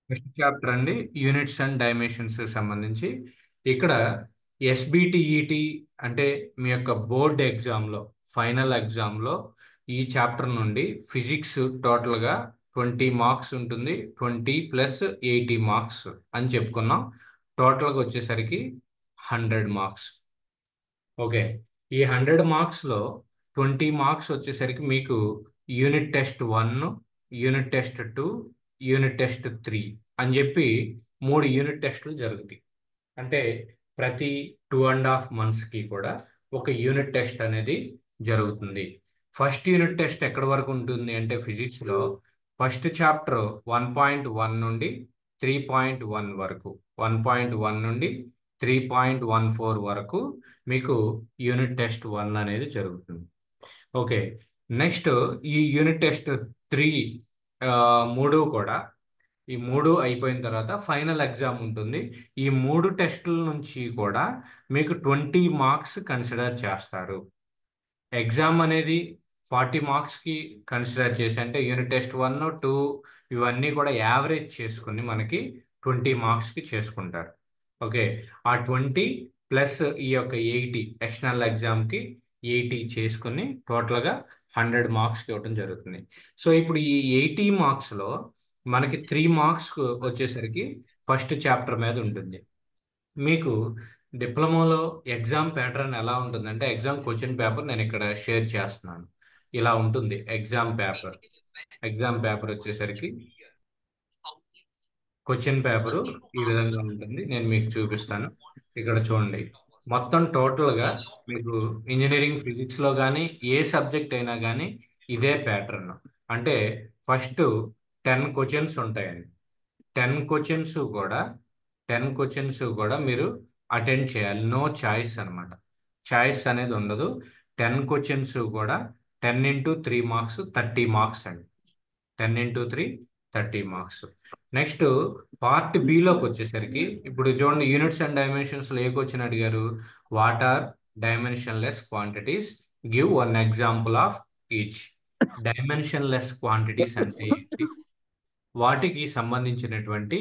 First chapter అండి, units and dimensions సంబంధించి. ఇక్కడ ఎస్బిటిఈటి అంటే మీ యొక్క బోర్డ్ ఎగ్జామ్లో, ఫైనల్ ఎగ్జామ్లో ఈ చాప్టర్ నుండి ఫిజిక్స్ టోటల్గా 20 మార్క్స్ ఉంటుంది. 20 + 80 మార్క్స్ అని చెప్పుకున్నాం. టోటల్గా వచ్చేసరికి 100 మార్క్స్. ఓకే, ఈ 100 మార్క్స్లో 20 మార్క్స్ వచ్చేసరికి మీకు unit test 1, unit test 2, unit test 3 అని చెప్పి 3 యూనిట్ టెస్టులు జరుగుతాయి. అంటే ప్రతి 2.5 మంత్స్కి కూడా ఒక యూనిట్ టెస్ట్ అనేది జరుగుతుంది. ఫస్ట్ యూనిట్ టెస్ట్ ఎక్కడి వరకు ఉంటుంది అంటే ఫిజిక్స్లో ఫస్ట్ చాప్టర్ 1.1 నుండి 3.1 వరకు, 1.1 నుండి 3.14 వరకు మీకు యూనిట్ టెస్ట్ 1 అనేది జరుగుతుంది. ఓకే, నెక్స్ట్ ఈ యూనిట్ టెస్ట్ 3 మూడు కూడా, ఈ మూడు అయిపోయిన తర్వాత ఫైనల్ ఎగ్జామ్ ఉంటుంది. ఈ 3 టెస్టుల నుంచి కూడా మీకు 20 మార్క్స్ కన్సిడర్ చేస్తారు. ఎగ్జామ్ అనేది 40 మార్క్స్కి కన్సిడర్ చేసి, అంటే యూనిట్ టెస్ట్ 1, 2 ఇవన్నీ కూడా యావరేజ్ చేసుకుని మనకి 20 మార్క్స్కి చేసుకుంటారు. ఓకే, ఆ 20 ప్లస్ ఈ యొక్క 80 ఎక్స్టర్నల్ ఎగ్జామ్కి 80 చేసుకుని టోటల్గా 100 మార్క్స్కి ఇవ్వడం జరుగుతుంది. సో ఇప్పుడు ఈ 80 మార్క్స్లో మనకి 3 మార్క్స్ వచ్చేసరికి ఫస్ట్ చాప్టర్ మీద ఉంటుంది. మీకు డిప్లొమాలో ఎగ్జామ్ ప్యాటర్న్ ఎలా ఉంటుందంటే, ఎగ్జామ్ క్వశ్చన్ పేపర్ నేను ఇక్కడ షేర్ చేస్తున్నాను. ఇలా ఉంటుంది ఎగ్జామ్ పేపర్. ఎగ్జామ్ పేపర్ వచ్చేసరికి క్వశ్చన్ పేపరు ఈ విధంగా ఉంటుంది. నేను మీకు చూపిస్తాను. ఇక్కడ చూడండి, మొత్తం టోటల్గా మీకు ఇంజనీరింగ్ ఫిజిక్స్లో కానీ ఏ సబ్జెక్ట్ అయినా కానీ ఇదే ప్యాటర్న్. అంటే ఫస్ట్ 10 క్వశ్చన్స్ ఉంటాయండి. 10 క్వశ్చన్స్ కూడా 10 క్వశ్చన్స్ కూడా మీరు అటెండ్ చేయాలి. నో చాయిస్ అనమాట. చాయిస్ అనేది ఉండదు. 10 క్వశ్చన్స్ కూడా 10 × 3 మార్క్స్ 30 మార్క్స్ అండి. 10 × 3 30 మార్క్స్. నెక్స్ట్ పార్ట్ బిలోకి వచ్చేసరికి ఇప్పుడు చూడండి, యూనిట్స్ అండ్ డైమెన్షన్స్లో ఏ క్వశ్చన్ అడిగారు? What are dimensionless quantities? Give 1 example of each. Dimensionless quantities అంటే ఏంటి, వాటికి సంబంధించినటువంటి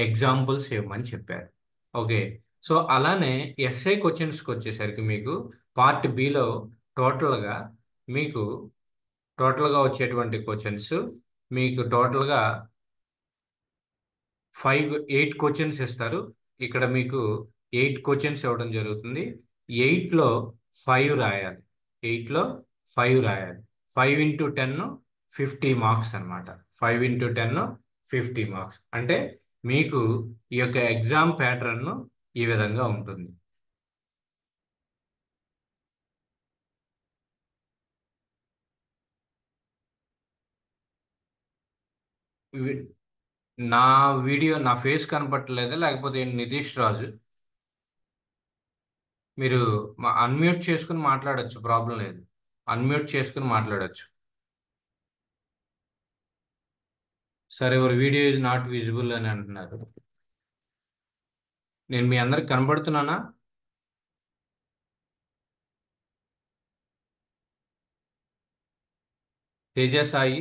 ఎగ్జాంపుల్స్ ఇవ్వమని చెప్పారు. ఓకే, సో అలానే ఎస్ఐ క్వశ్చన్స్కి వచ్చేసరికి మీకు పార్ట్ బిలో టోటల్గా మీకు టోటల్గా వచ్చేటువంటి క్వశ్చన్స్ మీకు టోటల్గా 8 క్వశ్చన్స్ ఇస్తారు. ఇక్కడ మీకు 8 క్వశ్చన్స్ ఇవ్వడం జరుగుతుంది. 8లో 5 రాయాలి. 8లో 5 రాయాలి. 5 × 10 50 మార్క్స్ అనమాట. 5 × 10 50 మార్క్స్. అంటే మీకు ఈ యొక్క ఎగ్జామ్ ప్యాటర్న్ ఈ విధంగా ఉంటుంది. వి- నా వీడియో, నా ఫేస్ కనపట్టలేదా లేకపోతే నితీష్ రాజు? మీరు అన్మ్యూట్ చేసుకుని మాట్లాడొచ్చు, ప్రాబ్లం లేదు. అన్మ్యూట్ చేసుకుని మాట్లాడొచ్చు. సరే, ఎవరి వీడియో ఇస్ నాట్ విజిబుల్ అని అంటున్నారు. నేను మీ అందరికి కనబడుతున్నానా? Teja Sai.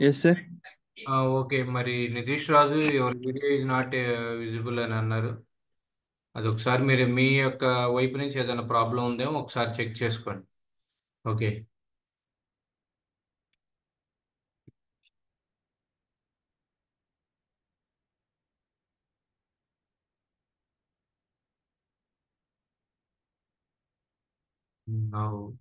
Yes sir. Okay, మరి నితీష్ రాజు ఎవరి వీడియో ఇస్ నాట్ విజిబుల్ అని అన్నారు. అది ఒకసారి మీరు మీ యొక్క వైపు నుంచి ఏదైనా ప్రాబ్లం ఉందేమో ఒకసారి చెక్ చేసుకోండి. ఓకే. Now,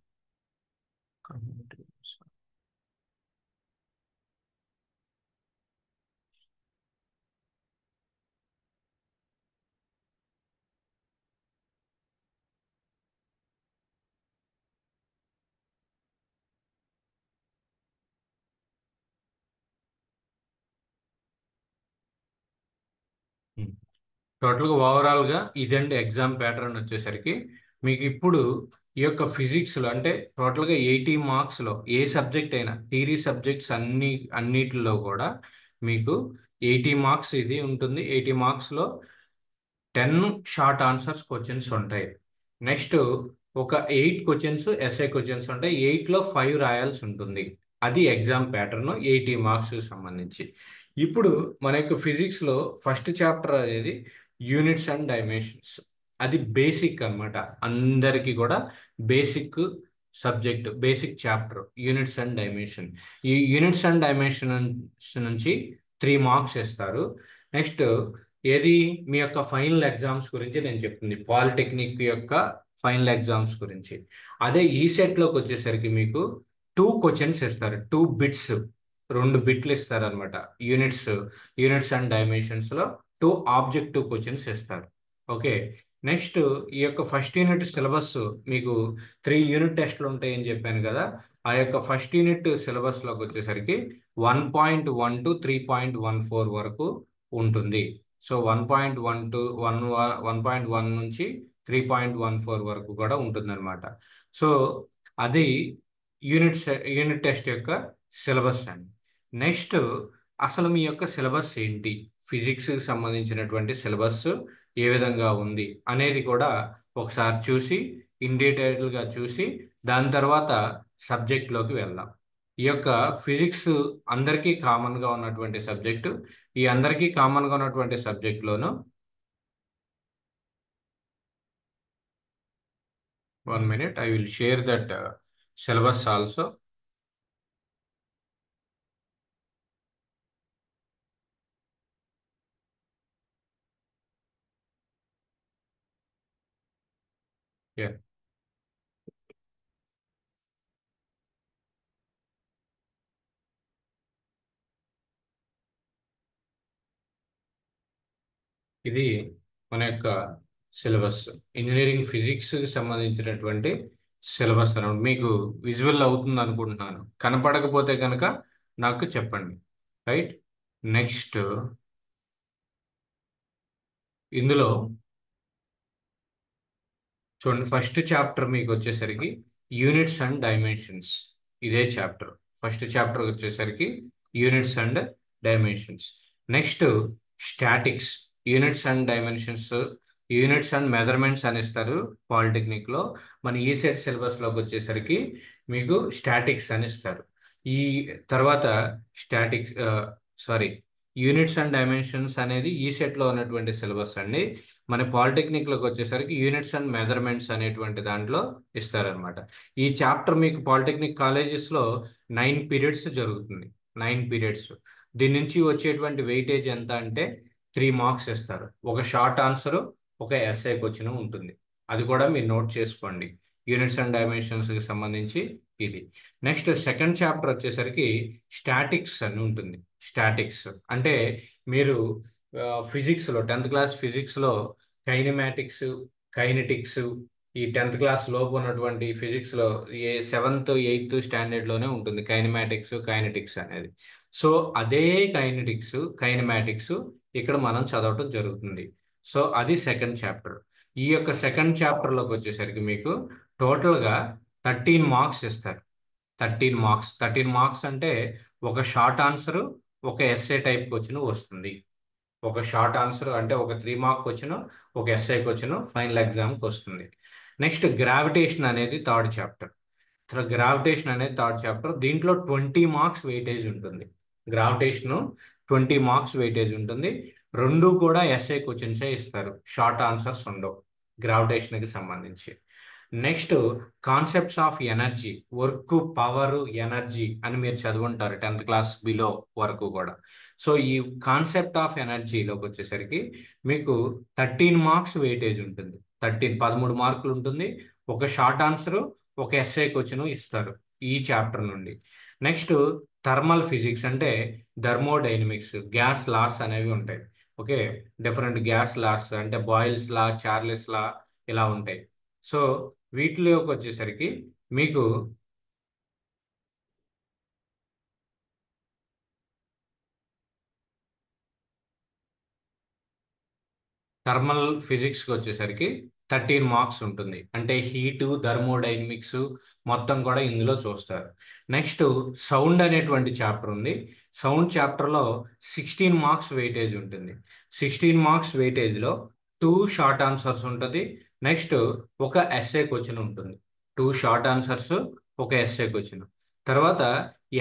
టోటల్గా ఓవరాల్గా ఇదండి ఎగ్జామ్ ప్యాటర్న్ వచ్చేసరికి. మీకు ఇప్పుడు ఈ యొక్క ఫిజిక్స్లో అంటే టోటల్గా 80 మార్క్స్లో ఏ సబ్జెక్ట్ అయినా, థియరీ సబ్జెక్ట్స్ అన్నిటిలో కూడా మీకు 80 మార్క్స్ ఇది ఉంటుంది. 80 మార్క్స్లో 10 షార్ట్ ఆన్సర్స్ క్వశ్చన్స్ ఉంటాయి. నెక్స్ట్ ఒక 8 క్వశ్చన్స్ ఎస్ఏ క్వశ్చన్స్ ఉంటాయి. 8లో 5 రాయాల్సి ఉంటుంది. అది ఎగ్జామ్ ప్యాటర్న్ 80 మార్క్స్ సంబంధించి. ఇప్పుడు మన యొక్క ఫిజిక్స్లో ఫస్ట్ చాప్టర్ అనేది యూనిట్స్ అండ్ డైమెన్షన్స్. అది బేసిక్ అన్నమాట, అందరికీ కూడా basic subject, basic chapter units and dimension. ఈ యూనిట్స్ అండ్ డైమెన్షన్స్ నుంచి 3 మార్క్స్ ఇస్తారు. నెక్స్ట్ ఏది మీ యొక్క ఫైనల్ ఎగ్జామ్స్ గురించి నేను చెప్తుంది, పాలిటెక్నిక్ యొక్క ఫైనల్ ఎగ్జామ్స్ గురించి. అదే ఈ సెట్లోకి వచ్చేసరికి మీకు 2 క్వశ్చన్స్ ఇస్తారు, 2 బిట్స్, 2 బిట్లు ఇస్తారు అనమాట. యూనిట్స్ యూనిట్స్ అండ్ డైమెన్షన్స్ లో 2 ఆబ్జెక్టివ్ క్వశ్చన్స్ ఇస్తారు. ఓకే. నెక్స్ట్ ఈ యొక్క ఫస్ట్ యూనిట్ సిలబస్ మీకు 3 యూనిట్ టెస్ట్లు ఉంటాయని చెప్పాను కదా. ఆ యొక్క ఫస్ట్ యూనిట్ సిలబస్ లోకి వచ్చేసరికి 1.1 టు 3.14 వరకు ఉంటుంది. సో 1.1 నుంచి 3.14 వరకు కూడా ఉంటుందన్నమాట. సో అది యూనిట్ యూనిట్ టెస్ట్ యొక్క సిలబస్ అండి. నెక్స్ట్ అసలు మీ యొక్క సిలబస్ ఏంటి, ఫిజిక్స్కి సంబంధించినటువంటి సిలబస్ ఏ విధంగా ఉంది అనేది కూడా ఒకసారి చూసి, ఇన్ డీటెయిల్గా చూసి, దాని తర్వాత సబ్జెక్ట్లోకి వెళ్దాం. ఈ యొక్క ఫిజిక్స్ అందరికీ కామన్గా ఉన్నటువంటి సబ్జెక్టు. ఈ అందరికీ కామన్గా ఉన్నటువంటి సబ్జెక్ట్లోను 1 minute, I will share that syllabus also. Yeah. ఇది మన యొక్క సిలబస్, ఇంజనీరింగ్ ఫిజిక్స్కి సంబంధించినటువంటి సిలబస్ అన్నమాట. మీకు విజువల్ అవుతుంది అనుకుంటున్నాను, కనపడకపోతే కనుక నాకు చెప్పండి. రైట్. నెక్స్ట్ ఇందులో చూడండి, ఫస్ట్ చాప్టర్ మీకు వచ్చేసరికి యూనిట్స్ అండ్ డైమెన్షన్స్. ఇదే చాప్టర్, ఫస్ట్ చాప్టర్ వచ్చేసరికి units and dimensions. Next statics, units and dimensions, units and measurements అని ఇస్తారు పాలిటెక్నిక్లో. మన ఈసెట్ సిలబస్లోకి వచ్చేసరికి మీకు స్టాటిక్స్ అని ఇస్తారు. ఈ తర్వాత statics sorry units and dimensions అనేది ఈ సెట్లో ఉన్నటువంటి సిలబస్ అండి. మన పాలిటెక్నిక్లోకి వచ్చేసరికి యూనిట్స్ అండ్ మెజర్మెంట్స్ అనేటువంటి దాంట్లో ఇస్తారనమాట. ఈ చాప్టర్ మీకు పాలిటెక్నిక్ కాలేజెస్లో 9 పీరియడ్స్ జరుగుతుంది, 9 పీరియడ్స్. దీని నుంచి వచ్చేటువంటి వెయిటేజ్ ఎంత అంటే 3 మార్క్స్ ఇస్తారు. ఒక షార్ట్ ఆన్సర్, ఒక ఎస్ఐ క్వశ్చన్ ఉంటుంది. అది కూడా మీరు నోట్ చేసుకోండి, యూనిట్స్ అండ్ డైమెన్షన్స్కి సంబంధించి ఇది. నెక్స్ట్ సెకండ్ చాప్టర్ వచ్చేసరికి స్టాటిక్స్ అని ఉంటుంది. స్టాటిక్స్ అంటే మీరు ఫిజిక్స్లో 10th క్లాస్ ఫిజిక్స్లో కైనమాటిక్స్, కైనెటిక్స్, ఈ 10th క్లాస్ లోపు ఉన్నటువంటి ఫిజిక్స్లో 7th, 8th స్టాండర్డ్లోనే ఉంటుంది కైనమాటిక్స్, కైనెటిక్స్ అనేది. సో అదే కైనెటిక్స్, కైనమాటిక్స్ ఇక్కడ మనం చదవటం జరుగుతుంది. సో అది సెకండ్ చాప్టర్. ఈ యొక్క సెకండ్ చాప్టర్లోకి వచ్చేసరికి మీకు టోటల్గా 13 మార్క్స్ ఇస్తారు. 13 మార్క్స్, 13 మార్క్స్ అంటే ఒక షార్ట్ ఆన్సరు, ఒక ఎస్ఏ టైప్ క్వశ్చన్ వస్తుంది. ఒక షార్ట్ ఆన్సర్ అంటే ఒక 3 మార్క్ క్వశ్చన్, ఒక ఎస్ఐ క్వశ్చన్ ఫైనల్ ఎగ్జామ్కి వస్తుంది. నెక్స్ట్ గ్రావిటేషన్ అనేది థర్డ్ చాప్టర్. గ్రావిటేషన్ అనేది థర్డ్ చాప్టర్. దీంట్లో 20 మార్క్స్ వెయిటేజ్ ఉంటుంది. గ్రావిటేషన్ 20 మార్క్స్ వెయిటేజ్ ఉంటుంది. రెండు కూడా ఎస్ఐ క్వశ్చన్సే ఇస్తారు, షార్ట్ ఆన్సర్స్ ఉండవు గ్రావిటేషన్కి సంబంధించి. Next concepts of energy, work, power, energy అని మీరు చదువుంటారు 10th క్లాస్ బిలో వరకు కూడా. సో ఈ కాన్సెప్ట్ ఆఫ్ ఎనర్జీలోకి వచ్చేసరికి మీకు 13 మార్క్స్ వెయిటేజ్ ఉంటుంది. 13 మార్కులు ఉంటుంది. ఒక షార్ట్ ఆన్సరు, ఒక ఎస్ఐ క్వశ్చన్ ఇస్తారు ఈ చాప్టర్ నుండి. నెక్స్ట్ థర్మల్ ఫిజిక్స్ అంటే థర్మోడైనమిక్స్, గ్యాస్ లాస్ అనేవి ఉంటాయి. ఓకే, డిఫరెంట్ గ్యాస్ లాస్ అంటే బాయిల్స్ లా, చార్లెస్ లా ఇలా ఉంటాయి. సో వీటిలోకి వచ్చేసరికి మీకు థర్మల్ ఫిజిక్స్కి వచ్చేసరికి 13 మార్క్స్ ఉంటుంది. అంటే హీటు, థర్మోడైనమిక్స్ మొత్తం కూడా ఇందులో చూస్తారు. నెక్స్ట్ సౌండ్ అనేటువంటి చాప్టర్ ఉంది. సౌండ్ చాప్టర్లో 16 మార్క్స్ వెయిటేజ్ ఉంటుంది. 16 మార్క్స్ వెయిటేజ్లో 2 షార్ట్ ఆన్సర్స్ ఉంటుంది. నెక్స్ట్ ఒక ఎస్ఏ క్వశ్చన్ ఉంటుంది. 2 షార్ట్ ఆన్సర్స్, ఒక ఎస్ఏ క్వశ్చన్. తర్వాత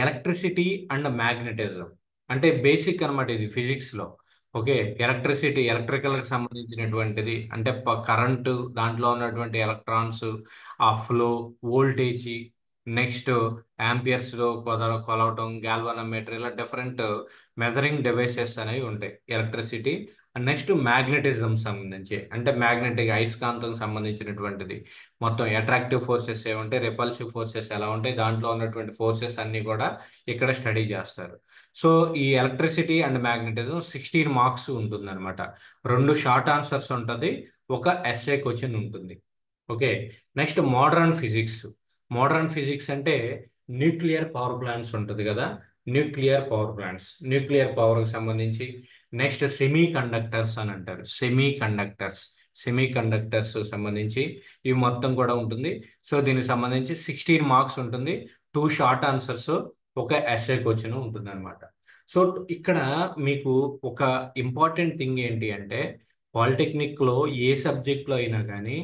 ఎలక్ట్రిసిటీ అండ్ మ్యాగ్నెటిజం, అంటే బేసిక్ అన్నమాట ఇది ఫిజిక్స్ లో. ఓకే, ఎలక్ట్రిసిటీ ఎలక్ట్రికల్ కి సంబంధించినటువంటిది, అంటే కరెంటు, దాంట్లో ఉన్నటువంటి ఎలక్ట్రాన్స్, ఆ ఫ్లో, వోల్టేజ్, నెక్స్ట్ యాంపియర్స్ లో కొలవటం, గాల్వానోమీటర్, ఇలా డిఫరెంట్ మెజరింగ్ డివైసెస్ అనేవి ఉంటాయి ఎలక్ట్రిసిటీ. నెక్స్ట్ మ్యాగ్నెటిజం సంబంధించి, అంటే మ్యాగ్నెటిక్ అయస్కాంతం సంబంధించినటువంటిది, మొత్తం అట్రాక్టివ్ ఫోర్సెస్ ఏముంటాయి, రిపల్సివ్ ఫోర్సెస్ ఎలా ఉంటాయి, దాంట్లో ఉన్నటువంటి ఫోర్సెస్ అన్ని కూడా ఇక్కడ స్టడీ చేస్తారు. సో ఈ ఎలక్ట్రిసిటీ అండ్ మ్యాగ్నెటిజం 16 మార్క్స్ ఉంటుంది అనమాట. 2 షార్ట్ ఆన్సర్స్ ఉంటుంది, ఒక ఎస్ఏ క్వశ్చన్ ఉంటుంది. Okay, next modern physics. Modern physics అంటే న్యూక్లియర్ పవర్ ప్లాంట్స్ ఉంటుంది కదా, న్యూక్లియర్ పవర్ ప్లాంట్స్, న్యూక్లియర్ పవర్కి సంబంధించి. నెక్స్ట్ సెమీ కండక్టర్స్ అని అంటారు, సెమీ కండక్టర్స్, సెమీ కండక్టర్స్ సంబంధించి ఇవి మొత్తం కూడా ఉంటుంది. సో దీనికి సంబంధించి 16 మార్క్స్ ఉంటుంది, 2 షార్ట్ ఆన్సర్స్, ఒక ఎస్ఏ క్వశ్చన్ ఉంటుంది అనమాట. సో ఇక్కడ మీకు ఒక ఇంపార్టెంట్ థింగ్ ఏంటి అంటే, పాలిటెక్నిక్ లో ఏ సబ్జెక్ట్ లో అయినా కానీ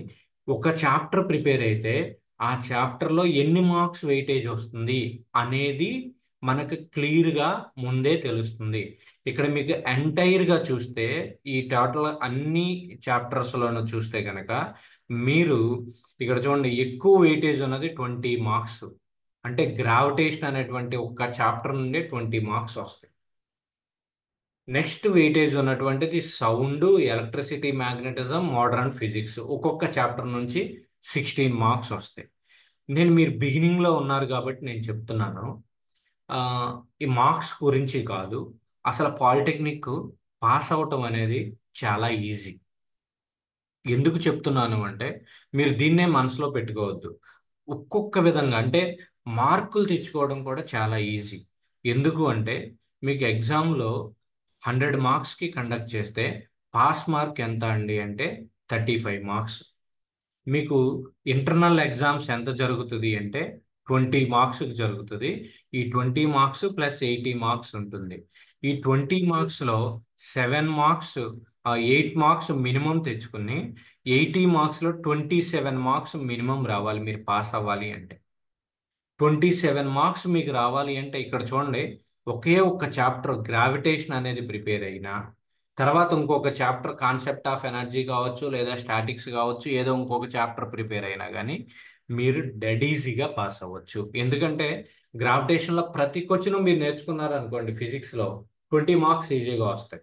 ఒక చాప్టర్ ప్రిపేర్ అయితే ఆ చాప్టర్ లో ఎన్ని మార్క్స్ వెయిటేజ్ వస్తుంది అనేది మనకు క్లియర్ గా ముందే తెలుస్తుంది. ఇక్కడ మీకు ఎంటైర్ గా చూస్తే, ఈ టోటల్ అన్ని చాప్టర్స్ లోనూ చూస్తే కనుక మీరు ఇక్కడ చూడండి, ఎక్కువ వెయిటేజ్ ఉన్నది 20 మార్క్స్. అంటే గ్రావిటేషన్ అనేటువంటి ఒక్క చాప్టర్ నుండి 20 మార్క్స్ వస్తాయి. నెక్స్ట్ వెయిటేజ్ ఉన్నటువంటిది sound, electricity, magnetism, modern physics, ఒక్కొక్క చాప్టర్ నుంచి 16 మార్క్స్ వస్తాయి. మీరు బిగినింగ్ లో ఉన్నారు కాబట్టి నేను చెప్తున్నాను, ఆ, ఈ మార్క్స్ గురించి కాదు, అసలు పాలిటెక్నిక్ పాస్ అవటం అనేది చాలా ఈజీ. ఎందుకు చెప్తున్నాను అంటే, మీరు దీన్నే మనసులో పెట్టుకోవద్దు. ఒక్కొక్క విధంగా అంటే మార్కులు తెచ్చుకోవడం కూడా చాలా ఈజీ. ఎందుకు అంటే, మీకు ఎగ్జామ్లో 100 మార్క్స్కి కండక్ట్ చేస్తే పాస్ మార్క్ ఎంత అండి అంటే 35 మార్క్స్. మీకు ఇంటర్నల్ ఎగ్జామ్స్ ఎంత జరుగుతుంది అంటే 20 మార్క్స్ జరుగుతుంది. ఈ 20 మార్క్స్ ప్లస్ 80 మార్క్స్ ఉంటుంది. ఈ 20 మార్క్స్లో 7 మార్క్స్, 8 మార్క్స్ మినిమం తెచ్చుకుని 80 మార్క్స్లో 27 మార్క్స్ మినిమం రావాలి మీరు పాస్ అవ్వాలి అంటే. 27 మార్క్స్ మీకు రావాలి అంటే ఇక్కడ చూడండి, ఒకే ఒక్క చాప్టర్ గ్రావిటేషన్ అనేది ప్రిపేర్ అయినా, తర్వాత ఇంకొక చాప్టర్ కాన్సెప్ట్ ఆఫ్ ఎనర్జీ కావచ్చు, లేదా స్టాటిక్స్ కావచ్చు, ఏదో ఇంకొక చాప్టర్ ప్రిపేర్ అయినా కానీ మీరు డెడ్ ఈజీగా పాస్ అవ్వచ్చు. ఎందుకంటే గ్రావిటేషన్లో ప్రతి క్వశ్చన్ మీరు నేర్చుకున్నారు అనుకోండి, ఫిజిక్స్లో 20 మార్క్స్ ఈజీగా వస్తాయి.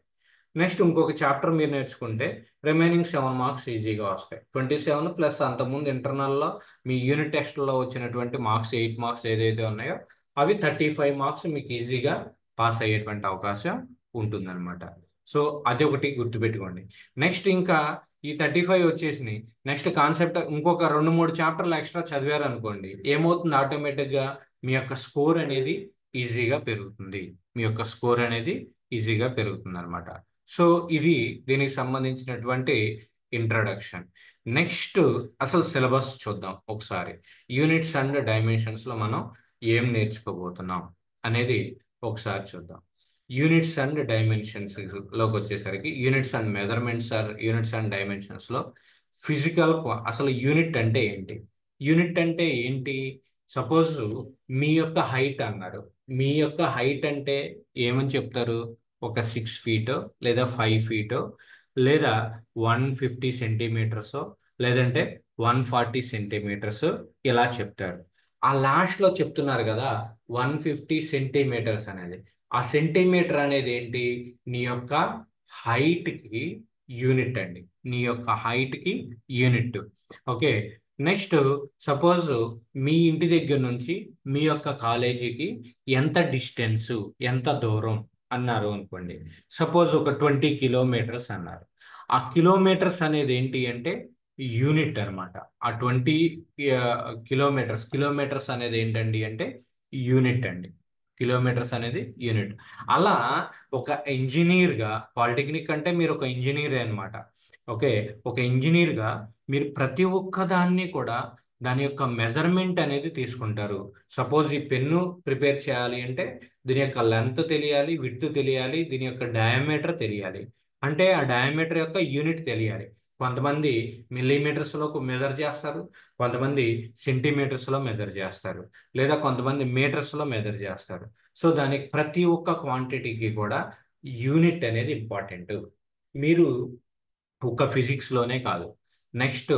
నెక్స్ట్ ఇంకొక చాప్టర్ మీరు నేర్చుకుంటే రిమైనింగ్ 7 మార్క్స్ ఈజీగా వస్తాయి. 27 ప్లస్ అంతకుముందు ఇంటర్నల్లో మీ యూనిట్ టెస్ట్లో వచ్చినటువంటి మార్క్స్, 8 మార్క్స్ ఏదైతే ఉన్నాయో అవి 35 మార్క్స్ మీకు ఈజీగా పాస్ అయ్యేటువంటి అవకాశం ఉంటుందన్నమాట. సో అది ఒకటి గుర్తుపెట్టుకోండి. నెక్స్ట్ ఇంకా ఈ 35 వచ్చేసి నెక్స్ట్ కాన్సెప్ట్ ఇంకొక 2-3 చాప్టర్లు ఎక్స్ట్రా చదివారు అనుకోండి, ఏమవుతుంది, ఆటోమేటిక్గా మీ యొక్క స్కోర్ అనేది ఈజీగా పెరుగుతుంది, మీ యొక్క స్కోర్ అనేది ఈజీగా పెరుగుతుంది అనమాట. సో ఇది దీనికి సంబంధించినటువంటి ఇంట్రడక్షన్. నెక్స్ట్ అసలు సిలబస్ చూద్దాం ఒకసారి. యూనిట్స్ అండ్ డైమెన్షన్స్ లో మనం ఏం నేర్చుకోబోతున్నాం అనేది ఒకసారి చూద్దాం. యూనిట్స్ అండ్ డైమెన్షన్స్ లోకి వచ్చేసరికి, units and measurements are units and dimensions లో ఫిజికల్, అసలు యూనిట్ అంటే ఏంటి, యూనిట్ అంటే ఏంటి, సపోజ్ మీ యొక్క హైట్ అన్నారు, మీ యొక్క హైట్ అంటే ఏమని చెప్తారు, ఒక 6 ఫీట్ లేదా 5 ఫీట్ లేదా 150 సెంటీమీటర్స్ లేదంటే 140 సెంటీమీటర్స్ ఇలా చెప్తారు. ఆ లాస్ట్ లో చెప్తున్నారు కదా 150 సెంటీమీటర్స్ అనేది, ఆ సెంటీమీటర్ అనేది ఏంటి, నీ యొక్క హైట్ కి యూనిట్ అండి, నీ యొక్క హైట్ కి యూనిట్. ఓకే, నెక్స్ట్ సపోజ్ మీ ఇంటి దగ్గర నుంచి మీ యొక్క కాలేజీకి ఎంత డిస్టెన్స్, ఎంత దూరం అన్నారు అనుకోండి. సపోజ్ ఒక 20 కిలోమీటర్స్ అన్నారు. ఆ కిలోమీటర్స్ అనేది ఏంటి అంటే యూనిట్ అన్నమాట. ఆ 20 కిలోమీటర్స్, కిలోమీటర్స్ అనేది ఏంటండి అంటే యూనిట్ అండి, కిలోమీటర్స్ అనేది యూనిట్. అలా ఒక ఇంజనీర్గా, పాలిటెక్నిక్ అంటే మీరు ఒక ఇంజనీరే అనమాట. ఓకే, ఒక ఇంజనీర్గా మీరు ప్రతి ఒక్క దాన్ని కూడా దాని యొక్క మెజర్మెంట్ అనేది తీసుకుంటారు. సపోజ్ ఈ పెన్ను ప్రిపేర్ చేయాలి అంటే దీని యొక్క లెంత్ తెలియాలి, విడ్త్ తెలియాలి, దీని యొక్క డయామీటర్ తెలియాలి, అంటే ఆ డయామీటర్ యొక్క యూనిట్ తెలియాలి. కొంతమంది మిల్లీమీటర్స్లో మెజర్ చేస్తారు, కొంతమంది సెంటీమీటర్స్లో మెజర్ చేస్తారు, లేదా కొంతమంది మీటర్స్లో మెజర్ చేస్తారు. సో దానికి ప్రతి ఒక్క క్వాంటిటీకి కూడా యూనిట్ అనేది ఇంపార్టెంట్. మీరు ఒక్క ఫిజిక్స్లోనే కాదు, నెక్స్ట్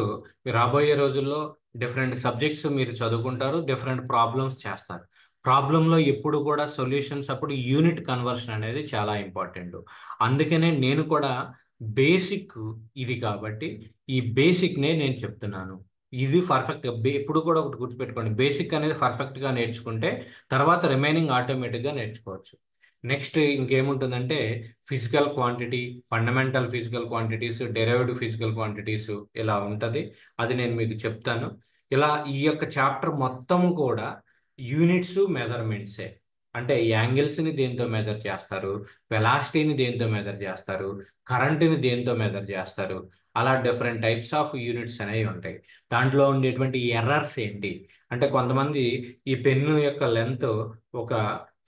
రాబోయే రోజుల్లో డిఫరెంట్ సబ్జెక్ట్స్ మీరు చదువుకుంటారు, డిఫరెంట్ ప్రాబ్లమ్స్ చేస్తారు. ప్రాబ్లంలో ఎప్పుడు కూడా సొల్యూషన్స్ అప్పుడు యూనిట్ కన్వర్షన్ అనేది చాలా ఇంపార్టెంట్. అందుకనే నేను కూడా బేసిక్ ఇది కాబట్టి ఈ బేసిక్నే నేను చెప్తున్నాను. ఇది పర్ఫెక్ట్గా ఎప్పుడు కూడా ఒకటి గుర్తుపెట్టుకోండి, బేసిక్ అనేది పర్ఫెక్ట్గా నేర్చుకుంటే తర్వాత రిమైనింగ్ ఆటోమేటిక్గా నేర్చుకోవచ్చు. నెక్స్ట్ ఇంకేముంటుందంటే physical quantity, fundamental physical quantities, derived physical quantities ఇలా ఉంటుంది. అది నేను మీకు చెప్తాను. ఇలా ఈ యొక్క చాప్టర్ మొత్తం కూడా యూనిట్స్ మెజర్మెంట్సే. అంటే యాంగిల్స్ని దేంతో మెజర్ చేస్తారు, వెలాసిటీని దేంతో మెజర్ చేస్తారు, కరెంటుని దేంతో మెజర్ చేస్తారు, అలా డిఫరెంట్ టైప్స్ ఆఫ్ యూనిట్స్ అనేవి ఉంటాయి. దాంట్లో ఉండేటువంటి ఎర్రర్స్ ఏంటి అంటే, కొంతమంది ఈ పెన్ను యొక్క లెంత్ ఒక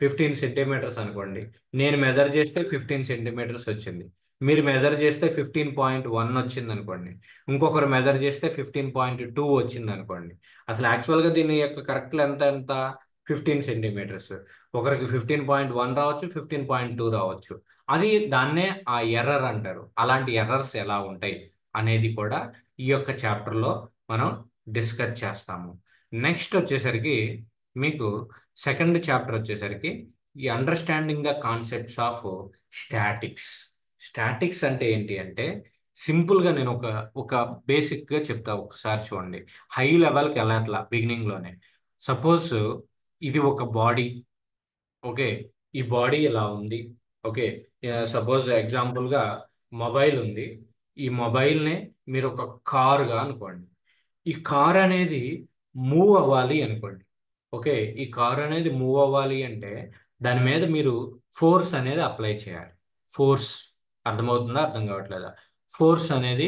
15 సెంటీమీటర్స్ అనుకోండి, నేను మెజర్ చేస్తే 15 సెంటీమీటర్స్ వచ్చింది, మీరు మెజర్ చేస్తే 15.1 వచ్చింది అనుకోండి, ఇంకొకరు మెజర్ చేస్తే 15.2 వచ్చింది అనుకోండి. అసలు యాక్చువల్గా దీని యొక్క కరెక్ట్ లెంత్ ఎంత? 15 సెంటీమీటర్స్. ఒకరికి 15.1 రావచ్చు, 15.2 రావచ్చు. అది దాన్నే ఆ ఎర్రర్ అంటారు. అలాంటి ఎర్రర్స్ ఎలా ఉంటాయి అనేది కూడా ఈ యొక్క చాప్టర్లో మనం డిస్కస్ చేస్తాము. నెక్స్ట్ వచ్చేసరికి మీకు సెకండ్ చాప్టర్ వచ్చేసరికి ఈ understanding the concepts of statics. Statics అంటే ఏంటి అంటే, సింపుల్గా నేను ఒక ఒక బేసిక్గా చెప్తా, ఒకసారి చూడండి. హై లెవెల్కి వెళ్ళట్లా బిగినింగ్లోనే. సపోజ్ ఇది ఒక బాడీ, ఓకే, ఈ బాడీ ఇలా ఉంది, ఓకే. సపోజ్ ఎగ్జాంపుల్గా మొబైల్ ఉంది, ఈ మొబైల్నే మీరు ఒక కారుగా అనుకోండి. ఈ కార్ అనేది మూవ్ అవ్వాలి అనుకోండి, ఓకే. ఈ కార్ అనేది మూవ్ అవ్వాలి అంటే దాని మీద మీరు ఫోర్స్ అనేది అప్లై చేయాలి. ఫోర్స్ అర్థమవుతుందా, అర్థం కావట్లేదా? ఫోర్స్ అనేది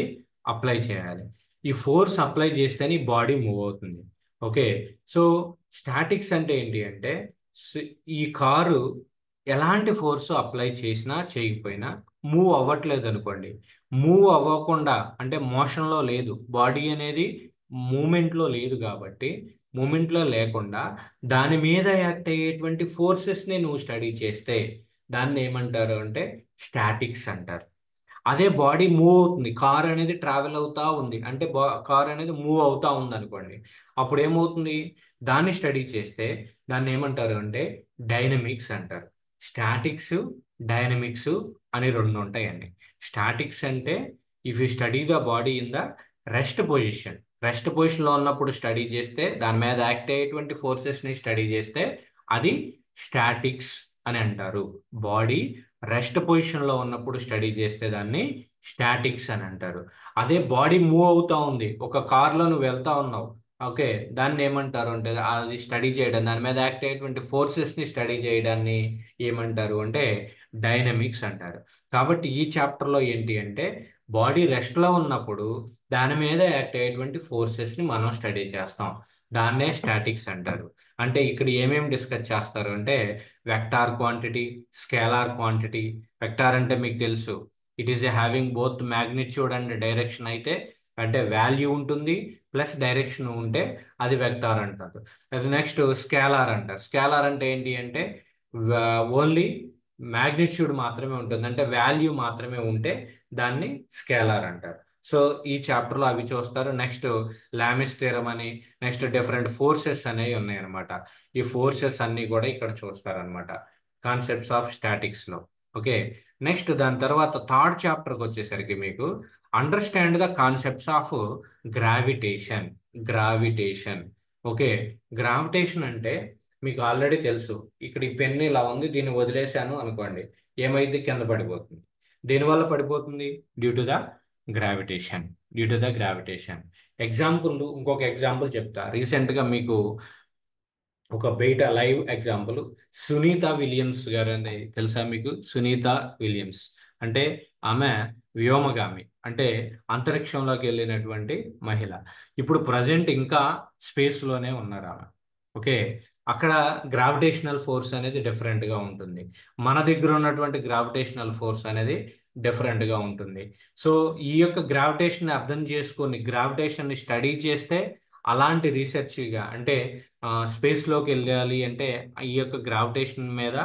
అప్లై చేయాలి. ఈ ఫోర్స్ అప్లై చేస్తేనే ఈ బాడీ మూవ్ అవుతుంది, ఓకే. సో స్టాటిక్స్ అంటే ఏంటి అంటే, ఈ కారు ఎలాంటి ఫోర్స్ అప్లై చేసినా చేయకపోయినా మూవ్ అవ్వట్లేదు అనుకోండి. మూవ్ అవ్వకుండా అంటే మోషన్లో లేదు, బాడీ అనేది మూమెంట్లో లేదు కాబట్టి, మూమెంట్లో లేకుండా దాని మీద యాక్ట్ అయ్యేటువంటి ఫోర్సెస్ని నువ్వు స్టడీ చేస్తే దాన్ని ఏమంటారు అంటే స్టాటిక్స్ అంటారు. అదే బాడీ మూవ్ అవుతుంది, కార్ అనేది ట్రావెల్ అవుతా ఉంది అంటే కార్ అనేది మూవ్ అవుతా ఉంది అనుకోండి, అప్పుడు ఏమవుతుంది? దాన్ని స్టడీ చేస్తే దాన్ని ఏమంటారు అంటే డైనమిక్స్ అంటారు. స్టాటిక్స్, డైనమిక్స్ అని రెండు ఉంటాయండి. స్టాటిక్స్ అంటే if you study the body in the rest position, rest పొజిషన్లో ఉన్నప్పుడు స్టడీ చేస్తే, దాని మీద యాక్ట్ అయ్యేటువంటి ఫోర్సెస్ని స్టడీ చేస్తే అది స్టాటిక్స్ అని అంటారు. బాడీ రెస్ట్ పొజిషన్లో ఉన్నప్పుడు స్టడీ చేస్తే దాన్ని స్టాటిక్స్ అని అంటారు. అదే బాడీ మూవ్ అవుతా ఉంది, ఒక కార్లో నువ్వు వెళ్తా ఉన్నావు, ఓకే, దాన్ని ఏమంటారు అంటే అది స్టడీ చేయడం, దాని మీద యాక్ట్ అయ్యేటువంటి ఫోర్సెస్ని స్టడీ చేయడాన్ని ఏమంటారు అంటే డైనమిక్స్ అంటారు. కాబట్టి ఈ చాప్టర్లో ఏంటి అంటే, బాడీ రెస్ట్లో ఉన్నప్పుడు దాని మీద యాక్ట్ అయ్యేటువంటి ఫోర్సెస్ని మనం స్టడీ చేస్తాం, దాన్నే స్టాటిక్స్ అంటారు. అంటే ఇక్కడ ఏమేమి డిస్కస్ చేస్తారు అంటే vector quantity, scalar quantity. Vector అంటే మీకు తెలుసు, it is having both magnitude and direction. అయితే అంటే వాల్యూ ఉంటుంది ప్లస్ డైరెక్షన్ ఉంటే అది వెక్టార్ అంటారు. అది నెక్స్ట్ స్కేలార్ అంటారు. స్కేలార్ అంటే ఏంటి అంటే ఓన్లీ మ్యాగ్నిట్యూడ్ మాత్రమే ఉంటుంది, అంటే వాల్యూ మాత్రమే ఉంటే దాన్ని స్కేలార్ అంటారు. సో ఈ చాప్టర్లో అవి చూస్తారు. నెక్స్ట్ లామిస్ థియరం అని, నెక్స్ట్ డిఫరెంట్ ఫోర్సెస్ అనేవి ఉన్నాయన్నమాట. ఈ ఫోర్సెస్ అన్నీ కూడా ఇక్కడ చూస్తారనమాట కాన్సెప్ట్స్ ఆఫ్ స్టాటిక్స్లో, ఓకే. నెక్స్ట్ దాని తర్వాత థర్డ్ చాప్టర్కి వచ్చేసరికి మీకు understand the concepts of gravitation. Gravitation, okay. Gravitation అంటే మీకు ఆల్రెడీ తెలుసు, ఇక్కడ ఈ పెన్ ఇలా ఉంది, దీన్ని వదిలేశాను అనుకోండి, ఏమైంది? కింద పడిపోతుంది. దేనివల్ల పడిపోతుంది? Due to the gravitation. Due to the gravitation. Example, ఇంకొక ఎగ్జాంపుల్ చెప్తా. రీసెంట్గా మీకు ఒక బయట లైవ్ ఎగ్జాంపుల్, సునీత విలియమ్స్ గారు అని తెలుసా మీకు? సునీత విలియమ్స్ అంటే ఆమె వ్యోమగామి, అంటే అంతరిక్షంలోకి వెళ్ళినటువంటి మహిళ. ఇప్పుడు ప్రజెంట్ ఇంకా స్పేస్లోనే ఉన్నారు ఆమె, ఓకే. అక్కడ గ్రావిటేషనల్ ఫోర్స్ అనేది డిఫరెంట్గా ఉంటుంది. మన దగ్గర ఉన్నటువంటి గ్రావిటేషనల్ ఫోర్స్ అనేది డిఫరెంట్గా ఉంటుంది. సో ఈ యొక్క గ్రావిటేషన్ అర్థం చేసుకొని గ్రావిటేషన్ని స్టడీ చేస్తే అలాంటి రీసెర్చ్గా అంటే స్పేస్లోకి వెళ్ళాలి అంటే ఈ యొక్క గ్రావిటేషన్ మీద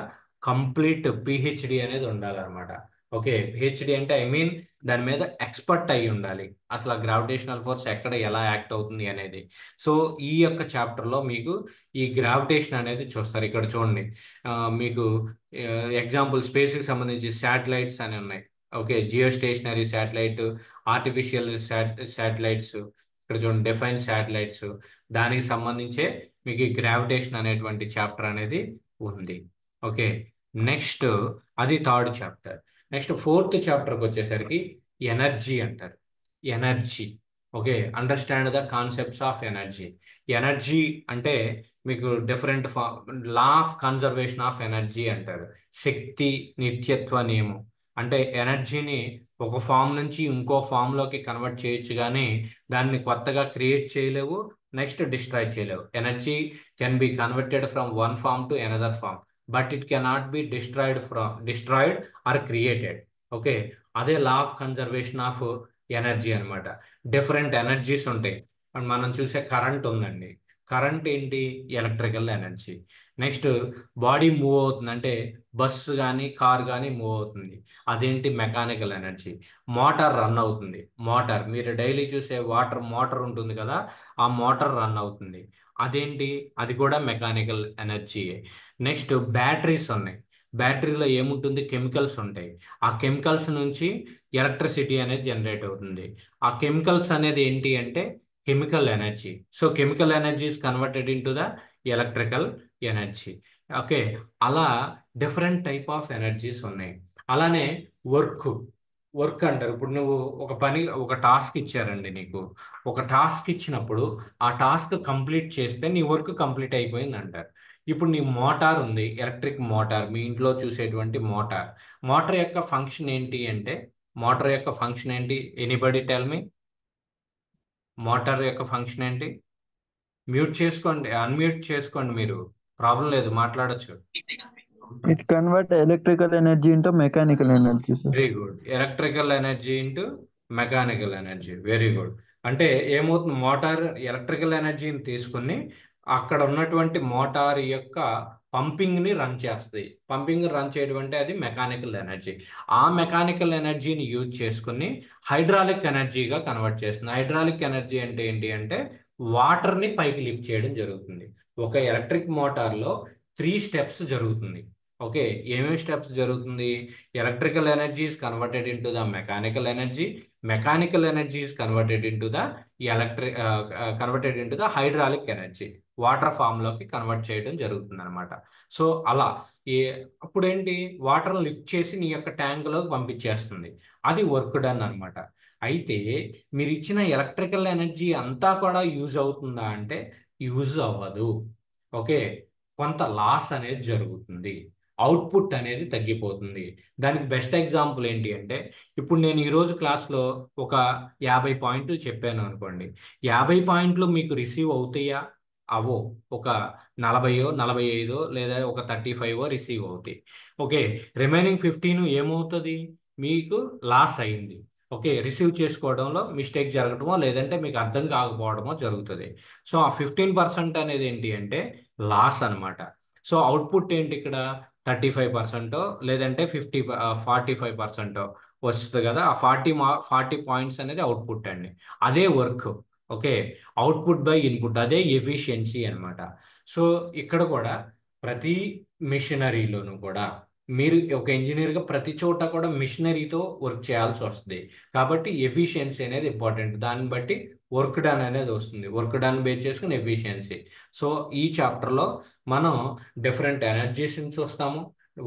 కంప్లీట్ పిహెచ్డి అనేది ఉండాలన్నమాట. ఓకే, పిహెచ్డి అంటే ఐ మీన్ దాని మీద ఎక్స్పర్ట్ అయి ఉండాలి, అసలు ఆ గ్రావిటేషనల్ ఫోర్స్ ఎక్కడ ఎలా యాక్ట్ అవుతుంది అనేది. సో ఈ యొక్క చాప్టర్లో మీకు ఈ గ్రావిటేషన్ అనేది చూస్తారు. ఇక్కడ చూడండి, మీకు ఎగ్జాంపుల్ స్పేస్కి సంబంధించి శాటిలైట్స్ అని ఉన్నాయి. Okay, geostationary satellite, artificial satellites, ఇక్కడ చూడండి డిఫైన్ శాటిలైట్స్, దానికి సంబంధించే మీకు ఈ గ్రావిటేషన్ అనేటువంటి చాప్టర్ అనేది ఉంది. ఓకే, నెక్స్ట్ అది థర్డ్ చాప్టర్. నెక్స్ట్ ఫోర్త్ చాప్టర్కి వచ్చేసరికి ఎనర్జీ అంటారు. Energy, okay, understand the concepts of energy. Energy అంటే మీకు different law of conservation of energy అంటారు. శక్తి నిత్యత్వ నియమం అంటే ఎనర్జీని ఒక ఫామ్ నుంచి ఇంకో ఫామ్లోకి కన్వర్ట్ చేయొచ్చు, కానీ దాన్ని కొత్తగా క్రియేట్ చేయలేవు, నెక్స్ట్ డిస్ట్రాయ్ చేయలేవు. Energy can be converted from one form to another form, but it cannot be destroyed or created. Okay, అదే law of conservation of energy అనమాట. డిఫరెంట్ ఎనర్జీస్ ఉంటాయి. అండ్ మనం చూసే కరెంట్ ఉందండి, కరెంట్ ఏంటి? Electrical energy. Next body move అవుతుంది అంటే bus కానీ కార్ కానీ మూవ్ అవుతుంది, అదేంటి? Mechanical energy. మోటార్ రన్ అవుతుంది, మోటార్ మీరు డైలీ చూసే వాటర్ మోటార్ ఉంటుంది కదా, ఆ మోటార్ రన్ అవుతుంది, అదేంటి? అది కూడా మెకానికల్ ఎనర్జీ. నెక్స్ట్ బ్యాటరీస్ ఉన్నాయి, బ్యాటరీలో ఏముంటుంది? కెమికల్స్ ఉంటాయి, ఆ కెమికల్స్ నుంచి ఎలక్ట్రిసిటీ అనేది జనరేట్ అవుతుంది. ఆ కెమికల్స్ అనేది ఏంటి అంటే chemical energy. So chemical energy is converted in to the electrical energy. Okay, అలా డిఫరెంట్ టైప్ ఆఫ్ ఎనర్జీస్ ఉన్నాయి. అలానే వర్క్, వర్క్ అంటారు. ఇప్పుడు నువ్వు ఒక పని, ఒక టాస్క్ ఇచ్చారండి నీకు, ఒక టాస్క్ ఇచ్చినప్పుడు ఆ టాస్క్ కంప్లీట్ చేస్తే నీ వర్క్ కంప్లీట్ అయిపోయింది అంటారు. ఇప్పుడు నీ మోటార్ ఉంది, ఎలక్ట్రిక్ మోటార్, మీ ఇంట్లో చూసేటువంటి మోటార్, మోటార్ యొక్క ఫంక్షన్ ఏంటి అంటే, మోటార్ యొక్క ఫంక్షన్ ఏంటి? ఎనీబడి టెల్ మీ, మోటార్ యొక్క ఫంక్షన్ ఏంటి? మ్యూట్ చేసుకోండి, అన్మ్యూట్ చేసుకోండి, మీరు ప్రాబ్లం లేదు, మాట్లాడొచ్చు. It convert electrical energy into mechanical energy, sir. Very good, electrical energy into mechanical energy, very good. అంటే ఏమవుతుంది? మోటార్ ఎలక్ట్రికల్ ఎనర్జీని తీసుకుని అక్కడ ఉన్నటువంటి మోటార్ యొక్క పంపింగ్ ని రన్ చేస్తుంది. పంపింగ్ రన్ చేయడం అంటే అది మెకానికల్ ఎనర్జీ. ఆ మెకానికల్ ఎనర్జీని యూజ్ చేసుకుని హైడ్రాలిక్ ఎనర్జీగా కన్వర్ట్ చేస్తుంది. హైడ్రాలిక్ ఎనర్జీ అంటే ఏంటి అంటే వాటర్ ని పైకి లిఫ్ట్ చేయడం జరుగుతుంది. ఒక ఎలక్ట్రిక్ మోటార్లో 3 స్టెప్స్ జరుగుతుంది. ఓకే, ఏమేమి స్టెప్స్ జరుగుతుంది? Electrical energy is converted into the mechanical energy, mechanical energy is converted into the converted into the hydraulic energy, water form లోకి కన్వర్ట్ చేయడం జరుగుతుంది అనమాట. సో అలా ఏ అప్పుడు ఏంటి? వాటర్ లిఫ్ట్ చేసి నీ యొక్క ట్యాంక్ లోకి పంపించేస్తుంది, అది వర్క్ డన్ అనమాట. అయితే మీరు ఇచ్చిన ఎలక్ట్రికల్ ఎనర్జీ అంతా కూడా యూజ్ అవుతుందా అంటే యూజ్ అవ్వదు. ఓకే, కొంత లాస్ అనేది జరుగుతుంది, అవుట్పుట్ అనేది తగ్గిపోతుంది. దానికి బెస్ట్ ఎగ్జాంపుల్ ఏంటి అంటే, ఇప్పుడు నేను ఈరోజు క్లాస్లో ఒక 50 పాయింట్లు చెప్పాను అనుకోండి, 50 పాయింట్లు మీకు రిసీవ్ అవుతాయా? అవో, ఒక 40 45 లేదా ఒక 35 రిసీవ్ అవుతాయి. ఓకే, రిమైనింగ్ 15 ఏమవుతుంది? మీకు లాస్ అయింది. ఓకే, రిసీవ్ చేసుకోవడంలో మిస్టేక్ జరగడమో లేదంటే మీకు అర్థం కాకపోవడమో జరుగుతుంది. సో ఆ 15% అనేది ఏంటి అంటే లాస్ అన్నమాట. సో అవుట్పుట్ ఏంటి ఇక్కడ? 35% లేదంటే 45% వస్తుంది కదా, ఆ 40 పాయింట్స్ అనేది అవుట్పుట్ అండి. అదే work. Okay, output by input, అదే ఎఫిషియన్సీ అన్నమాట. సో ఇక్కడ కూడా ప్రతి మిషనరీలోనూ కూడా మీరు ఒక ఇంజనీర్గా ప్రతి చోట కూడా మిషనరీతో వర్క్ చేయాల్సి వస్తుంది. కాబట్టి ఎఫిషియన్సీ అనేది ఇంపార్టెంట్, దాన్ని బట్టి వర్క్ డన్ అనేది వస్తుంది, వర్క్ డన్ బేస్ చేసుకుని ఎఫిషియన్సీ. సో ఈ చాప్టర్లో మనం డిఫరెంట్ ఎనర్జీస్ని చూస్తాము,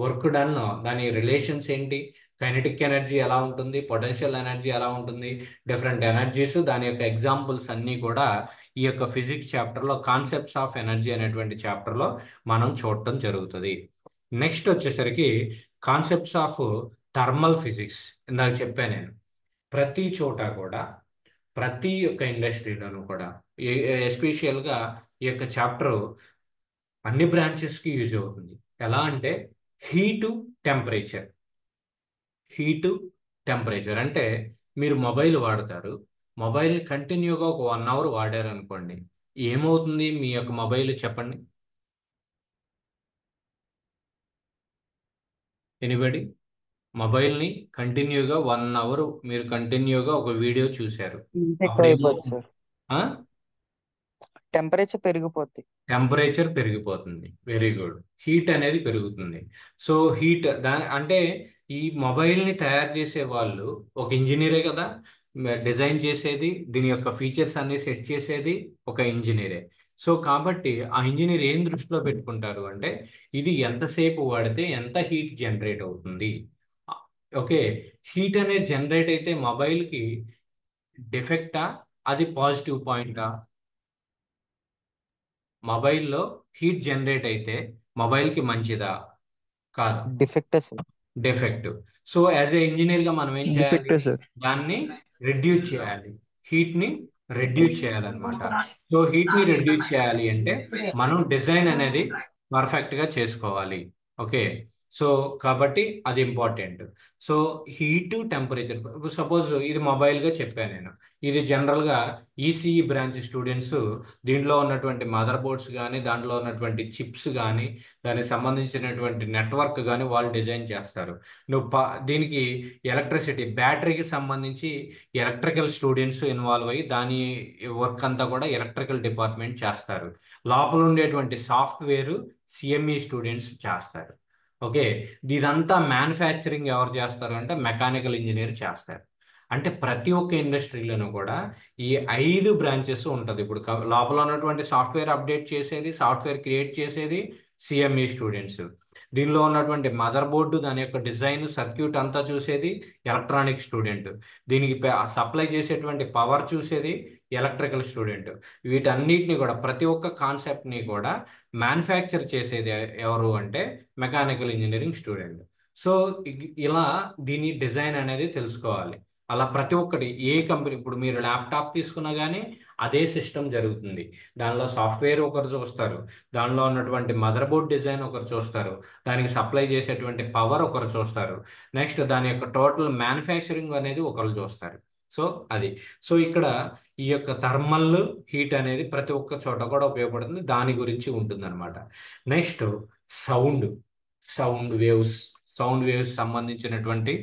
వర్క్ డన్ దాని రిలేషన్స్ ఏంటి, కైనెటిక్ ఎనర్జీ ఎలా ఉంటుంది, పొటెన్షియల్ ఎనర్జీ ఎలా ఉంటుంది, డిఫరెంట్ ఎనర్జీస్, దాని యొక్క ఎగ్జాంపుల్స్ అన్నీ కూడా ఈ యొక్క ఫిజిక్స్ చాప్టర్లో, కాన్సెప్ట్స్ ఆఫ్ ఎనర్జీ అనేటువంటి చాప్టర్లో మనం చూడటం జరుగుతుంది. నెక్స్ట్ వచ్చేసరికి కాన్సెప్ట్స్ ఆఫ్ థర్మల్ ఫిజిక్స్. ఇందాక చెప్పాను నేను, ప్రతి చోట కూడా ప్రతి ఒక్క ఇండస్ట్రీలోనూ కూడా ఎస్పెషియల్గా ఈ యొక్క చాప్టర్ అన్ని బ్రాంచెస్కి యూజ్ అవుతుంది. ఎలా అంటే హీటు, టెంపరేచర్, హీటు టెంపరేచర్ అంటే మీరు మొబైల్ వాడతారు. మొబైల్ కంటిన్యూగా ఒక 1 అవర్ వాడారు అనుకోండి, ఏమవుతుంది మీ యొక్క మొబైల్ చెప్పండి? ఎనిబడి? మొబైల్ని కంటిన్యూగా 1 అవర్ మీరు కంటిన్యూగా ఒక వీడియో చూశారు. హీట్ అప్పుడు అయిపోద్ది ఏమవుతుంది? సార్. ఆ? టెంపరేచర్ పెరిగిపోద్ది. టెంపరేచర్ పెరిగిపోతుంది. Very good. హీట్ అనేది పెరుగుతుంది. సో హీట్ దాని అంటే ఈ మొబైల్ని తయారు చేసే వాళ్ళు ఒక ఇంజనీరే కదా. డిజైన్ చేసేది, దీని యొక్క ఫీచర్స్ అన్ని సెట్ చేసేది ఒక ఇంజనీరే. సో కాబట్టి ఆ ఇంజనీర్ ఏం దృష్టిలో పెట్టుకుంటారు అంటే ఇది ఎంతసేపు వాడితే ఎంత హీట్ జనరేట్ అవుతుంది. ఓకే, హీట్ అనేది జనరేట్ అయితే మొబైల్కి డిఫెక్టా, అది పాజిటివ్ పాయింటా? మొబైల్లో హీట్ జనరేట్ అయితే మొబైల్కి మంచిదా? కాదు, డిఫెక్టే sir. Defect. So as a ఇంజనీర్గా మనం ఏం చేయాలి? డిఫెక్టే సార్. దాన్ని రెడ్యూస్ చేయాలి, హీట్ని రెడ్యూస్ చేయాలన్నమాట. సో హీట్ని రెడ్యూస్ చేయాలి అంటే మనం డిజైన్ అనేది పర్ఫెక్ట్గా చేసుకోవాలి. ఓకే, సో కాబట్టి అది important. So heat temperature, suppose ఇది మొబైల్గా చెప్పాను నేను. ఇది జనరల్గా ఈసీఈ బ్రాంచ్ స్టూడెంట్స్ దీంట్లో ఉన్నటువంటి మదర్ బోర్డ్స్ కానీ, దాంట్లో ఉన్నటువంటి చిప్స్ కానీ, దానికి సంబంధించినటువంటి నెట్వర్క్ కానీ వాళ్ళు డిజైన్ చేస్తారు. దీనికి ఎలక్ట్రిసిటీ, బ్యాటరీకి సంబంధించి ఎలక్ట్రికల్ స్టూడెంట్స్ ఇన్వాల్వ్ అయ్యి దాని వర్క్ అంతా కూడా ఎలక్ట్రికల్ డిపార్ట్మెంట్ చేస్తారు. లోపల ఉండేటువంటి సాఫ్ట్వేర్ సిఎంఈ స్టూడెంట్స్ చేస్తారు. ఓకే, ఇదంతా మ్యానుఫ్యాక్చరింగ్ ఎవరు చేస్తారు అంటే మెకానికల్ ఇంజనీర్ చేస్తారు. అంటే ప్రతి ఒక్క ఇండస్ట్రీలోనూ కూడా ఈ 5 బ్రాంచెస్ ఉంటుంది. ఇప్పుడు లోపల ఉన్నటువంటి సాఫ్ట్వేర్ అప్డేట్ చేసేది, సాఫ్ట్వేర్ క్రియేట్ చేసేది సిఎంఈ స్టూడెంట్స్. దీనిలో ఉన్నటువంటి మదర్ బోర్డు, దాని యొక్క డిజైన్, సర్క్యూట్ అంతా చూసేది ఎలక్ట్రానిక్ స్టూడెంట్. దీనికి సప్లై చేసేటువంటి పవర్ చూసేది ఎలక్ట్రికల్ స్టూడెంట్. వీటన్నిటిని కూడా, ప్రతి ఒక్క కాన్సెప్ట్ని కూడా మ్యానుఫ్యాక్చర్ చేసేది ఎవరు అంటే మెకానికల్ ఇంజనీరింగ్ స్టూడెంట్. సో ఇలా దీని డిజైన్ అనేది తెలుసుకోవాలి. అలా ప్రతి ఒక్కటి ఏ కంపెనీ, ఇప్పుడు మీరు ల్యాప్టాప్ తీసుకున్నా కానీ అదే సిస్టమ్ జరుగుతుంది. దానిలో సాఫ్ట్వేర్ ఒకరు చూస్తారు, దానిలో ఉన్నటువంటి మదర్ బోర్డ్ డిజైన్ ఒకరు చూస్తారు, దానికి సప్లై చేసేటువంటి పవర్ ఒకరు చూస్తారు, నెక్స్ట్ దాని యొక్క టోటల్ మ్యానుఫ్యాక్చరింగ్ అనేది ఒకరు చూస్తారు. సో అది, సో ఇక్కడ ఈ యొక్క థర్మల్ హీట్ అనేది ప్రతి ఒక్క చోట కూడా ఉపయోగపడుతుంది, దాని గురించి ఉంటుంది అనమాట. Next sound, sound waves, sound waves సంబంధించినటువంటి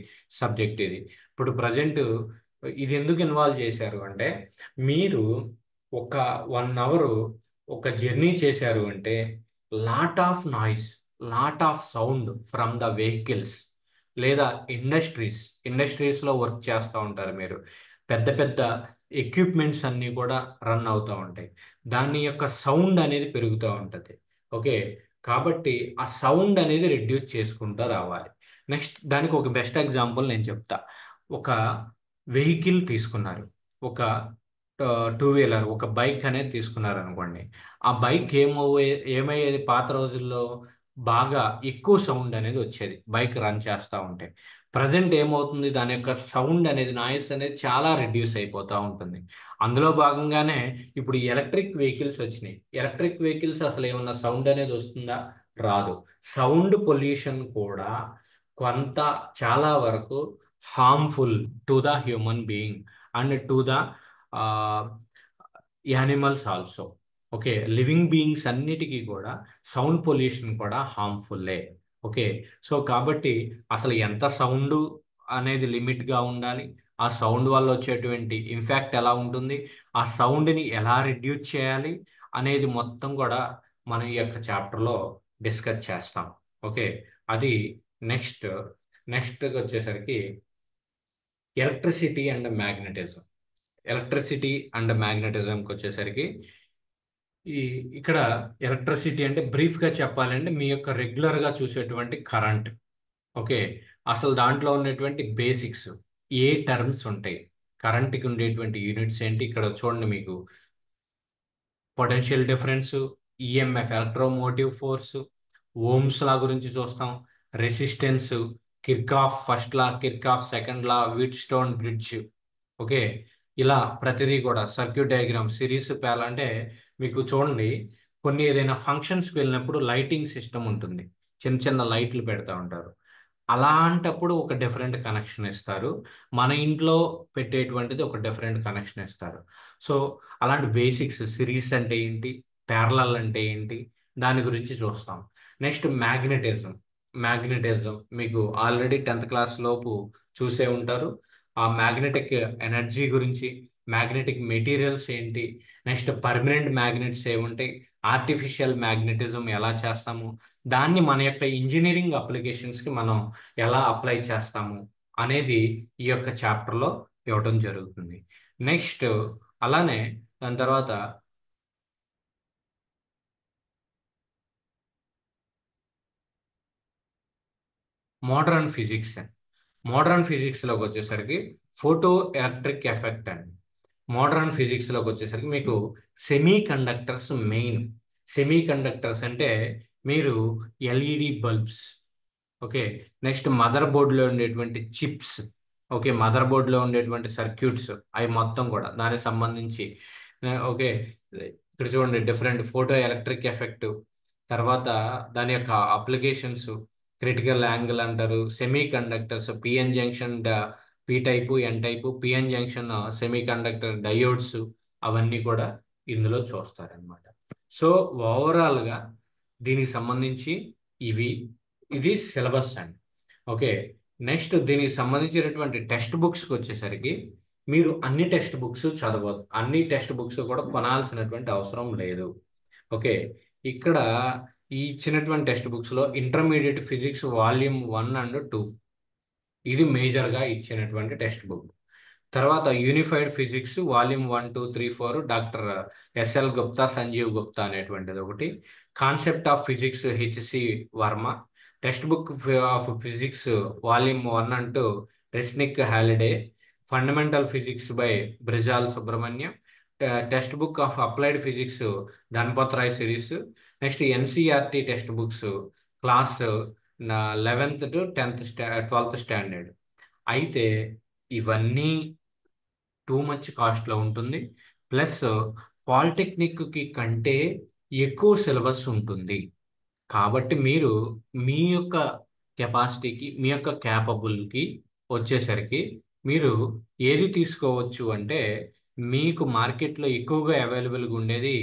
సబ్జెక్ట్ ఇది. ఇప్పుడు ప్రజెంట్ ఇది ఎందుకు ఇన్వాల్వ్ చేశారు అంటే మీరు ఒక 1 అవర్ ఒక జర్నీ చేశారు అంటే lot of noise, lot of sound from the vehicles, లేదా ఇండస్ట్రీస్లో వర్క్ చేస్తూ ఉంటారు మీరు. పెద్ద పెద్ద ఎక్విప్మెంట్స్ అన్నీ కూడా రన్ అవుతూ ఉంటాయి, దాని యొక్క సౌండ్ అనేది పెరుగుతూ ఉంటుంది. ఓకే, కాబట్టి ఆ సౌండ్ అనేది రెడ్యూస్ చేసుకుంటూ రావాలి. నెక్స్ట్ దానికి ఒక బెస్ట్ ఎగ్జాంపుల్ నేను చెప్తా. ఒక వెహికల్ తీసుకున్నారు, ఒక 2 వీలర్, ఒక బైక్ అనేది తీసుకున్నారు అనుకోండి. ఆ బైక్ ఏమయ్యేది పాత రోజుల్లో, బాగా ఎక్కువ సౌండ్ అనేది వచ్చేది బైక్ రన్ చేస్తూ ఉంటే. ప్రజెంట్ ఏమవుతుంది, దాని యొక్క సౌండ్ అనేది, నాయిస్ అనేది చాలా రెడ్యూస్ అయిపోతూ ఉంటుంది. అందులో భాగంగానే ఇప్పుడు ఎలక్ట్రిక్ వెహికల్స్ వచ్చినాయి. ఎలక్ట్రిక్ వెహికల్స్ అసలు ఏమన్నా సౌండ్ అనేది వస్తుందా? రాదు. సౌండ్ పొల్యూషన్ కూడా కొంత, చాలా వరకు harmful to the human being and to the animals also. Okay, living beings అన్నిటికీ కూడా సౌండ్ పొల్యూషన్ కూడా హార్మ్ఫుల్లే. ఓకే, సో కాబట్టి అసలు ఎంత సౌండ్ అనేది లిమిట్గా ఉండాలి, ఆ సౌండ్ వల్ల వచ్చేటువంటి ఇంపాక్ట్ ఎలా ఉంటుంది, ఆ సౌండ్ని ఎలా రిడ్యూస్ చేయాలి అనేది మొత్తం కూడా మనం ఈ యొక్క చాప్టర్లో డిస్కస్ చేస్తాం. ఓకే, అది నెక్స్ట్. నెక్స్ట్ వచ్చేసరికి electricity and magnetism. Electricity and మ్యాగ్నెటిజంకి వచ్చేసరికి ఈ ఇక్కడ ఎలక్ట్రిసిటీ అంటే బ్రీఫ్గా చెప్పాలంటే మీ యొక్క రెగ్యులర్గా చూసేటువంటి కరెంట్. ఓకే, అసలు దాంట్లో ఉన్నటువంటి బేసిక్స్, ఏ టర్మ్స్ ఉంటాయి, కరెంట్కి ఉండేటువంటి యూనిట్స్ ఏంటి, ఇక్కడ చూడండి మీకు potential difference, EMF electromotive force, Ohm's law గురించి చూస్తాం, resistance, Kirchhoff first law, Kirchhoff second law, Wheatstone bridge. Okay, ఇలా ప్రతిదీ కూడా సర్క్యూట్ డయాగ్రామ్, సిరీస్ ప్యాల్ అంటే మీకు చూడండి, కొన్ని ఏదైనా ఫంక్షన్స్కి వెళ్ళినప్పుడు లైటింగ్ సిస్టమ్ ఉంటుంది, చిన్న చిన్న లైట్లు పెడతా ఉంటారు. అలాంటప్పుడు ఒక డిఫరెంట్ కనెక్షన్ ఇస్తారు. మన ఇంట్లో పెట్టేటువంటిది ఒక డిఫరెంట్ కనెక్షన్ ఇస్తారు. సో అలాంటి బేసిక్స్, సిరీస్ అంటే ఏంటి, ప్యారలల్ అంటే ఏంటి, దాని గురించి చూస్తాం. Next magnetism. మ్యాగ్నెటిజం మీకు ఆల్రెడీ 10th క్లాస్ లోపు చూసే ఉంటారు. ఆ మ్యాగ్నెటిక్ ఎనర్జీ గురించి, మ్యాగ్నెటిక్ మెటీరియల్స్ ఏంటి, నెక్స్ట్ పర్మనెంట్ మ్యాగ్నెట్స్ ఏముంటాయి, ఆర్టిఫిషియల్ మ్యాగ్నెటిజం ఎలా చేస్తాము, దాన్ని మన యొక్క ఇంజనీరింగ్ అప్లికేషన్స్కి మనం ఎలా అప్లై చేస్తాము అనేది ఈ యొక్క చాప్టర్లో ఇవ్వడం జరుగుతుంది. నెక్స్ట్ అలానే దాని తర్వాత మోడర్న్ ఫిజిక్స్. మోడర్న్ ఫిజిక్స్లోకి వచ్చేసరికి ఫోటో ఎలక్ట్రిక్ ఎఫెక్ట్ అండి. మోడర్న్ ఫిజిక్స్లోకి వచ్చేసరికి మీకు semi conductors main. Semi conductors అంటే మీరు LED bulbs, okay, next mother బోర్డులో ఉండేటువంటి చిప్స్, ఓకే, మదర్ బోర్డులో ఉండేటువంటి సర్క్యూట్స్ అవి మొత్తం కూడా దానికి సంబంధించి, ఓకే, ఇక్కడ చూడండి డిఫరెంట్ ఫోటో ఎలక్ట్రిక్ ఎఫెక్ట్, తర్వాత దాని యొక్క అప్లికేషన్స్, క్రిటికల్ యాంగిల్ అంటారు, semiconductors, PN junction, P type, N type, PN junction semiconductor diodes, అవన్నీ కూడా ఇందులో చూస్తారనమాట. సో ఓవరాల్గా దీనికి సంబంధించి ఇవి, ఇది సిలబస్ అండి. ఓకే, నెక్స్ట్ దీనికి సంబంధించినటువంటి టెక్స్ట్ బుక్స్కి వచ్చేసరికి మీరు అన్ని టెక్స్ట్ బుక్స్ చదవద్దు, అన్ని టెక్స్ట్ బుక్స్ కూడా కొనాల్సినటువంటి అవసరం లేదు. ఓకే, ఇక్కడ ఈ ఇచ్చినటువంటి టెక్స్ట్ బుక్స్లో ఇంటర్మీడియట్ ఫిజిక్స్ వాల్యూమ్ 1 and 2 ఇది మేజర్గా ఇచ్చినటువంటి టెక్స్ట్ బుక్. తర్వాత unified physics volume 1, 2, 3, 4 doctor SL Gupta, Sanjeev Gupta అనేటువంటిది ఒకటి. Concept of physics HC Verma. Text book of physics volume 1 and 2 Resnick Halliday. Fundamental physics by Brijlal Subrahmanyam. Text book of applied physics Dhanpat Rai series. Next NCERT text books class 11th to 10th 12th standard. అయితే ఇవన్నీ too much కాస్ట్లో ఉంటుంది. Plus పాలిటెక్నిక్కి కంటే ఎక్కువ syllabus ఉంటుంది. కాబట్టి మీరు మీ యొక్క కెపాసిటీకి, మీ యొక్క క్యాపబుల్కి వచ్చేసరికి మీరు ఏది తీసుకోవచ్చు అంటే, మీకు మార్కెట్లో ఎక్కువగా అవైలబుల్గా ఉండేది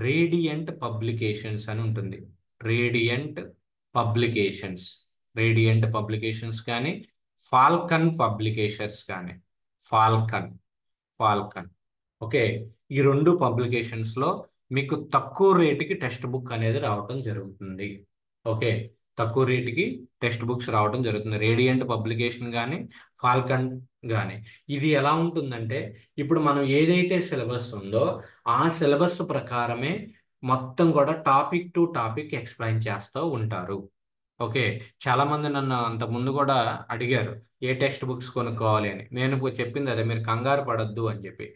రేడియంట్ పబ్లికేషన్స్ అని ఉంటుంది. రేడియంట్ పబ్లికేషన్స్, రేడియంట్ పబ్లికేషన్స్ కానీ, ఫాల్కన్ పబ్లికేషన్స్ కానీ, ఫాల్కన్, ఫాల్కన్, ఓకే, ఈ రెండు పబ్లికేషన్స్లో మీకు తక్కువ రేటుకి టెక్స్ట్ బుక్ అనేది రావటం జరుగుతుంది. ఓకే, తక్కువ రేటుకి టెక్స్ట్ బుక్స్ రావడం జరుగుతుంది, రేడియంట్ పబ్లికేషన్ కానీ, ఫాల్కన్ కానీ. ఇది ఎలా ఉంటుందంటే, ఇప్పుడు మనం ఏదైతే సిలబస్ ఉందో ఆ సిలబస్ ప్రకారమే మొత్తం కూడా టాపిక్ టు టాపిక్ ఎక్స్ప్లెయిన్ చేస్తూ ఉంటారు. ఓకే, చాలా మంది నన్ను అంత ముందు కూడా అడిగారు ఏ టెక్స్ట్ బుక్స్ కొనుక్కోవాలి అని. నేను చెప్పింది అదే, మీరు కంగారు పడద్దు అని చెప్పి.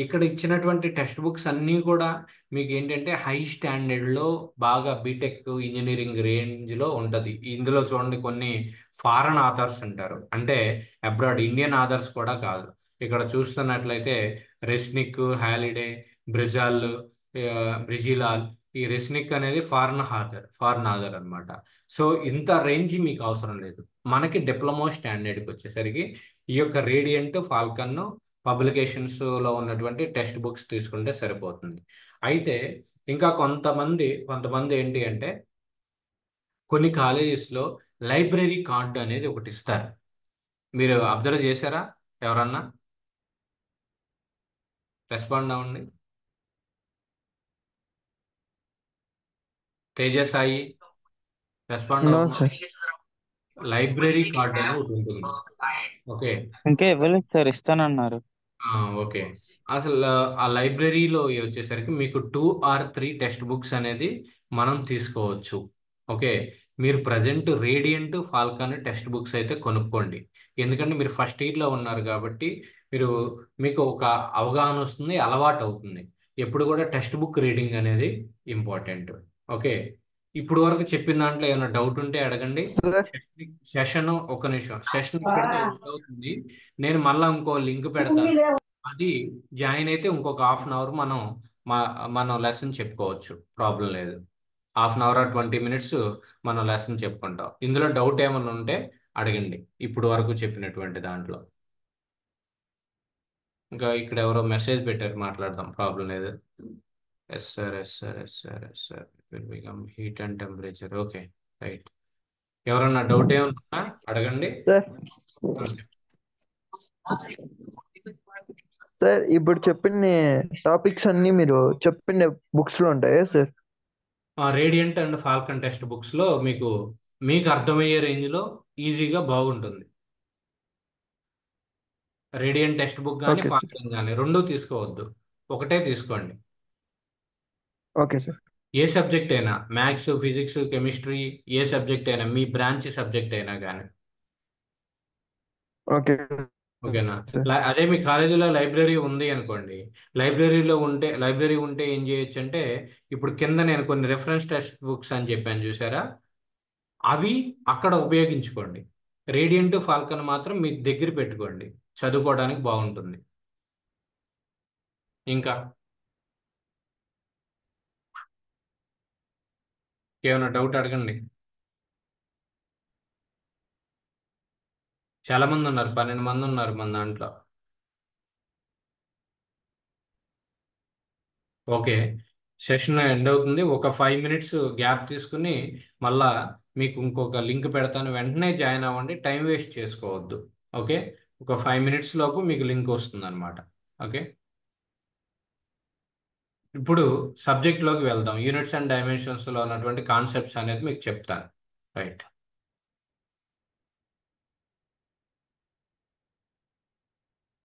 ఇక్కడ ఇచ్చినటువంటి టెక్స్ట్ బుక్స్ అన్నీ కూడా మీకు ఏంటంటే హై స్టాండర్డ్లో బాగా బీటెక్ ఇంజనీరింగ్ రేంజ్లో ఉంటుంది. ఇందులో చూడండి కొన్ని ఫారెన్ ఆథర్స్ ఉంటారు, అంటే అబ్రాడ్, ఇండియన్ ఆథర్స్ కూడా కాదు. ఇక్కడ చూస్తున్నట్లయితే రెస్నిక్, హాలిడే, బ్రిజాల్, బ్రిజిలాల్. ఈ రెస్నిక్ అనేది ఫారెన్ ఆథర్, ఫారెన్ ఆథర్ అనమాట. సో ఇంత రేంజ్ మీకు అవసరం లేదు. మనకి డిప్లొమా స్టాండర్డ్కి వచ్చేసరికి ఈ యొక్క రేడియంట్, ఫాల్కన్ పబ్లికేషన్స్లో ఉన్నటువంటి టెక్స్ట్ బుక్స్ తీసుకుంటే సరిపోతుంది. అయితే ఇంకా కొంతమంది ఏంటి అంటే, కొన్ని కాలేజెస్లో లైబ్రరీ కార్డు అనేది ఒకటి ఇస్తారు. మీరు అబ్జర్వ్ చేశారా? ఎవరన్నా రెస్పాండ్ అవ్వండి. తేజసాయి రెస్పాండ్ నో అవ్వండి. సార్. లైబ్రరీ కార్డు అని ఒకటి ఉంటుంది. ఓకే, ఇంకా ఇవ్వలేదు సార్, ఇస్తానన్నారు. ఓకే, అసలు ఆ లైబ్రరీలో వచ్చేసరికి మీకు 2 or 3 టెక్స్ట్ బుక్స్ అనేది మనం తీసుకోవచ్చు. ఓకే, మీరు present radiant, Falcon text books అయితే కొనుక్కోండి. ఎందుకంటే మీరు ఫస్ట్ ఇయర్లో ఉన్నారు కాబట్టి మీరు, మీకు ఒక అవగాహన వస్తుంది, అలవాటు అవుతుంది. ఎప్పుడు కూడా టెక్స్ట్ బుక్ రీడింగ్ అనేది ఇంపార్టెంట్. ఓకే, ఇప్పుడు వరకు చెప్పిన దాంట్లో ఏమైనా డౌట్ ఉంటే అడగండి. సార్ సెషన్, ఒక నిమిషం, సెషన్ ఇక్కడితో ఎండ్ అవుతుంది. నేను మళ్ళీ ఇంకో లింక్ పెడతాను, అది జాయిన్ అయితే ఇంకొక హాఫ్ అన్ అవర్ మనం లెసన్ చెప్పుకోవచ్చు, ప్రాబ్లం లేదు. హాఫ్ అన్ అవర్ 20 minutes మనం లెసన్ చెప్పుకుంటాం. ఇందులో డౌట్ ఏమైనా ఉంటే అడగండి ఇప్పుడు వరకు చెప్పినటువంటి దాంట్లో. ఇంకా ఇక్కడ ఎవరో మెసేజ్ పెట్టారు, మాట్లాడదాం, ప్రాబ్లం లేదు. Yes sir, yes sir, yes sir, yes sir, it will become heat and temperature. Okay, right. ఎవరన్నా డౌట్ ఏమన్నా అడగండి. Sir okay. సార్ ఇప్పుడు చెప్పిన టాపిక్స్ అన్ని మీరు చెప్పిన బుక్స్ లో ఉంటాయా sir? Radiant and Falcon text బుక్స్లో మీకు మీకు అర్థమయ్యే రేంజ్లో ఈజీగా బాగుంటుంది. రేడియంట్ టెక్స్ట్ బుక్ కానీ ఓకే సార్. ఫాల్కన్ కానీ రెండూ తీసుకోవద్దు, ఒకటే తీసుకోండి. Okay sir. ఏ సబ్జెక్ట్ అయినా, మ్యాథ్స్, ఫిజిక్స్, కెమిస్ట్రీ, ఏ సబ్జెక్ట్ అయినా, మీ బ్రాంచ్ సబ్జెక్ట్ అయినా కానీ. ఓకే ఓకేనా? సార్. అదే మీ కాలేజీలో లైబ్రరీ ఉంది అనుకోండి, లైబ్రరీ ఉంటే ఏం చేయొచ్చు అంటే, ఇప్పుడు కింద నేను కొన్ని రెఫరెన్స్ టెక్స్ట్ బుక్స్ అని చెప్పాను చూసారా, అవి అక్కడ ఉపయోగించుకోండి. రేడియంట్ ఫాల్కన్ మాత్రం మీ దగ్గర పెట్టుకోండి, చదువుకోవడానికి బాగుంటుంది. ఇంకా ఏమైనా డౌట్ అడగండి. చాలా మంది ఉన్నారు, 12 మంది ఉన్నారు మన దాంట్లో. ఓకే, సెషన్ ఎండ్ అవుతుంది. ఒక 5 మినిట్స్ గ్యాప్ తీసుకుని మళ్ళా మీకు ఇంకొక లింక్ పెడతాను, వెంటనే జాయిన్ అవ్వండి, టైం వేస్ట్ చేసుకోవద్దు. ఓకే, ఒక 5 మినిట్స్ లోపు మీకు లింక్ వస్తుంది అనమాట. ఓకే, ఇప్పుడు సబ్జెక్ట్లోకి వెళ్దాం. యూనిట్స్ అండ్ డైమెన్షన్స్లో ఉన్నటువంటి కాన్సెప్ట్స్ అనేది మీకు చెప్తాను. రైట్.